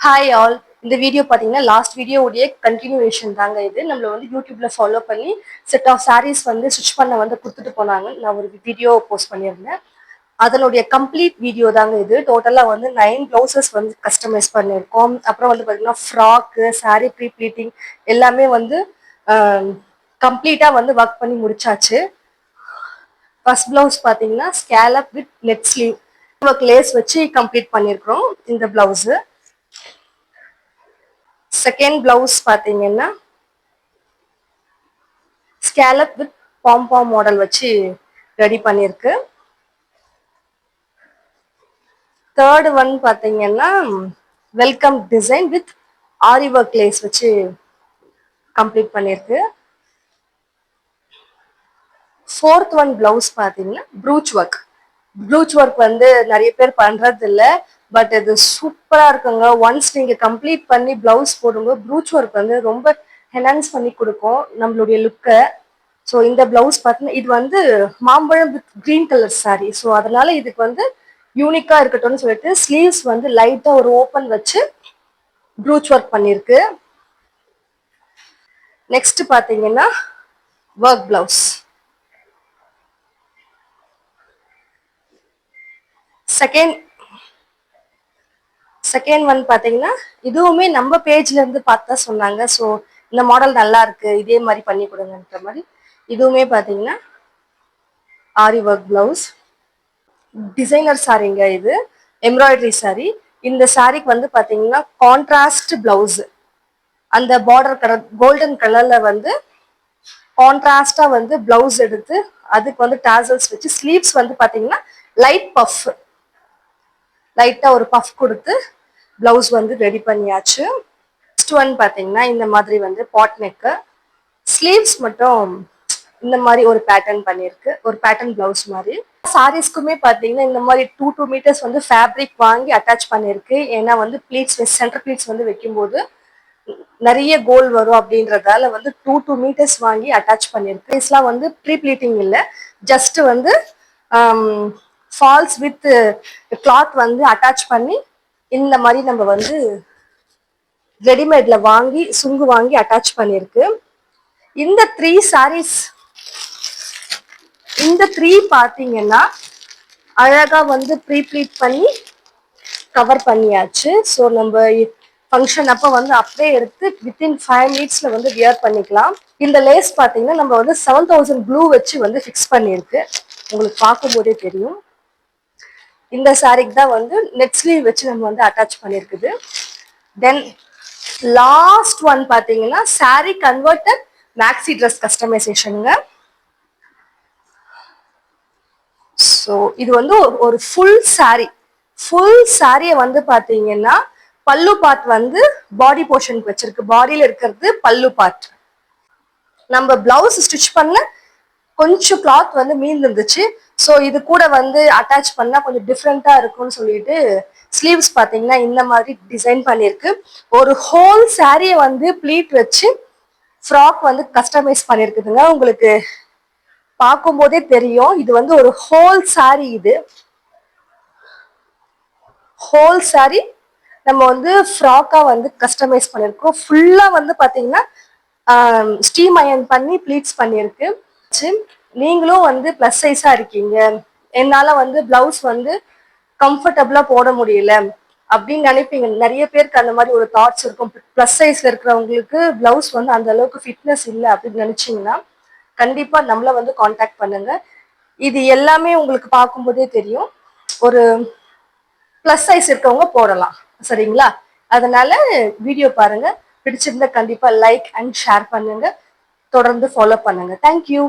Hi all. இந்த video பார்த்தீங்கன்னா last வீடியோவுடைய continuation தாங்க இது. நம்மள வந்து யூடியூப்ல ஃபாலோ பண்ணி செட் ஆஃப் சாரீஸ் வந்து ஸ்டிச் பண்ண வந்து கொடுத்துட்டு போனாங்க. நான் ஒரு வீடியோ போஸ்ட் பண்ணியிருந்தேன். அதனுடைய கம்ப்ளீட் வீடியோ தாங்க இது. டோட்டலாக வந்து 9 ப்ளவுசஸ் வந்து கஸ்டமைஸ் பண்ணியிருக்கோம். அப்புறம் வந்து பார்த்தீங்கன்னா ஃப்ராக்கு, சாரீ ப்ரீ ப்ளீட்டிங் எல்லாமே வந்து கம்ப்ளீட்டாக வந்து ஒர்க் பண்ணி முடிச்சாச்சு. ஃபர்ஸ்ட் பிளவுஸ் பார்த்தீங்கன்னா scallop with net sleeve work lace வச்சு கம்ப்ளீட் பண்ணியிருக்கிறோம் இந்த பிளவுஸு. செகண்ட் பிளவுஸ் பார்த்தீங்கன்னா ஸ்கேலப் வித் பாம் மாடல் வச்சு ரெடி பண்ணியிருக்கு. தேர்ட் ஒன் பார்த்தீங்கன்னா welcome design with aari work lace வச்சு கம்ப்ளீட் பண்ணியிருக்கு. ஃபோர்த் ஒன் பிளவுஸ் பார்த்தீங்கன்னா ப்ரூச் ஒர்க் வந்து நிறைய பேர் பண்றது இல்லை, பட் இது சூப்பரா இருக்குங்க. ஒன்ஸ் நீங்க கம்ப்ளீட் பண்ணி பிளவுஸ் போடுங்க, ப்ரூச் ஒர்க் வந்து ரொம்ப என்ஹான்ஸ் பண்ணி கொடுக்கும் நம்மளுடைய லுக்கை. ஸோ இந்த பிளவுஸ் பார்த்தீங்கன்னா இது வந்து மாம்பழம் with green colour sorry. So அதனால இதுக்கு வந்து யூனிக்கா இருக்கட்டும்னு சொல்லிட்டு ஸ்லீவ்ஸ் வந்து லைட்டா ஒரு ஓப்பன் வச்சு ப்ரூச் ஒர்க் பண்ணிருக்கு. நெக்ஸ்ட் பார்த்தீங்கன்னா ஒர்க் பிளவுஸ். செகண்ட் ஒன் பார்த்தீங்கன்னா இதுவுமே நம்ம பேஜ்ல இருந்து பார்த்தா சொன்னாங்க. ஸோ இந்த மாடல் நல்லா இருக்கு, இதே மாதிரி பண்ணி கொடுங்கன்ற மாதிரி இதுவுமே பார்த்தீங்கன்னா ஆரி ஒர்க் பிளவுஸ். டிசைனர் சாரீங்க இது, எம்ப்ராய்டரி சாரி. இந்த சாரிக்கு வந்து பார்த்தீங்கன்னா கான்ட்ராஸ்ட் பிளவுஸ், அந்த பார்டர் கலர் கோல்டன் கலர்ல வந்து கான்ட்ராஸ்டா வந்து பிளவுஸ் எடுத்து அதுக்கு வந்து டாசல்ஸ் வச்சு ஸ்லீவ்ஸ் வந்து பார்த்தீங்கன்னா லைட்டா ஒரு பஃப் கொடுத்து பிளவுஸ் வந்து ரெடி பண்ணியாச்சு. நெக்ஸ்ட் ஒன் பார்த்தீங்கன்னா இந்த மாதிரி வந்து பாட் நெக்கு, ஸ்லீவ்ஸ் மட்டும் இந்த மாதிரி ஒரு பேட்டர்ன் பண்ணியிருக்கு, ஒரு பேட்டர்ன் பிளவுஸ் மாதிரி. சாரீஸ்க்குமே பார்த்தீங்கன்னா இந்த மாதிரி 2 மீட்டர்ஸ் வந்து ஃபேப்ரிக் வாங்கி அட்டாச் பண்ணியிருக்கு. ஏன்னா வந்து ப்ளீட்ஸ் சென்டர் ப்ளீட்ஸ் வந்து வைக்கும்போது நிறைய கோல் வரும் அப்படின்றதால வந்து 2 மீட்டர்ஸ் வாங்கி அட்டாச் பண்ணியிருக்கு. இதெல்லாம் வந்து ப்ரீ ப்ளீட்டிங் இல்லை, ஜஸ்ட் வந்து ஃபால்ஸ் வித் கிளாத் வந்து அட்டாச் பண்ணி இந்த மாதிரி நம்ம வந்து ரெடிமேட்ல வாங்கி சுங்கு வாங்கி அட்டாச் பண்ணியிருக்கு. இந்த 3 சாரீஸ், இந்த 3 பார்த்தீங்கன்னா அழகா வந்து ப்ரீ ப்ளீட் பண்ணி கவர் பண்ணியாச்சு. ஸோ நம்ம ஃபங்க்ஷன் அப்போ வந்து அப்படியே எடுத்து வித்தின் 5 மினிட்ஸ்ல வந்து வியர் பண்ணிக்கலாம். இந்த லேஸ் பார்த்தீங்கன்னா நம்ம வந்து 7000 ப்ளூ வச்சு வந்து ஃபிக்ஸ் பண்ணியிருக்கு, உங்களுக்கு பார்க்கும்போதே தெரியும். இந்த சாரிக்கு தான் வந்து நெட் ஸ்லீவ் வச்சு நம்ம வந்து அட்டாச் பண்ணியிருக்குது. தென் லாஸ்ட் ஒன் பார்த்தீங்கன்னா சாரி கன்வெர்டட் மேக்ஸி ட்ரெஸ் கஸ்டமைசேஷனுங்க. ஸோ இது வந்து ஒரு ஃபுல் சாரியை வந்து பார்த்தீங்கன்னா பல்லு பார்ட் வந்து பாடி போர்ஷனுக்கு வச்சிருக்கு. பாடியில் இருக்கிறது பல்லு பார்ட். நம்ம பிளவுஸ் ஸ்டிச் பண்ண கொஞ்சம் கிளாத் வந்து மீந்திருந்துச்சு. ஸோ இது கூட வந்து அட்டாச் பண்ணா கொஞ்சம் டிஃப்ரெண்டா இருக்கும்னு சொல்லிட்டு ஸ்லீவ்ஸ் பார்த்தீங்கன்னா இந்த மாதிரி டிசைன் பண்ணியிருக்கு. ஒரு ஹோல் சாரியை வந்து ப்ளீட் வச்சு ஃப்ராக் வந்து கஸ்டமைஸ் பண்ணியிருக்குதுங்க. உங்களுக்கு பார்க்கும்போதே தெரியும் இது வந்து ஒரு ஹோல் சாரி. இது ஹோல் சாரி நம்ம வந்து ஃப்ராக்கா வந்து கஸ்டமைஸ் பண்ணியிருக்கோம். ஃபுல்லா வந்து பார்த்தீங்கன்னா ஸ்டீம் அயன் பண்ணி ப்ளீட்ஸ் பண்ணியிருக்கு. நீங்களும் வந்து ப்ளஸ் சைஸா இருக்கீங்க, என்னால வந்து பிளவுஸ் வந்து கம்ஃபர்டபுளா போட முடியல அப்படின்னு நினைப்பீங்க. நிறைய பேருக்கு அந்த மாதிரி ஒரு தாட்ஸ் இருக்கும். ப்ளஸ் சைஸ்ல இருக்கிறவங்களுக்கு பிளவுஸ் வந்து அந்த அளவுக்கு ஃபிட்னஸ் இல்லை அப்படின்னு நினைச்சீங்கன்னா கண்டிப்பா நம்மள வந்து காண்டாக்ட் பண்ணுங்க. இது எல்லாமே உங்களுக்கு பார்க்கும்போதே தெரியும், ஒரு பிளஸ் சைஸ் இருக்கவங்க போடலாம், சரிங்களா? அதனால வீடியோ பாருங்க, பிடிச்சிருந்தா கண்டிப்பா லைக் அண்ட் ஷேர் பண்ணுங்க, தொடர்ந்து ஃபாலோ பண்ணுங்க. தேங்க்யூ.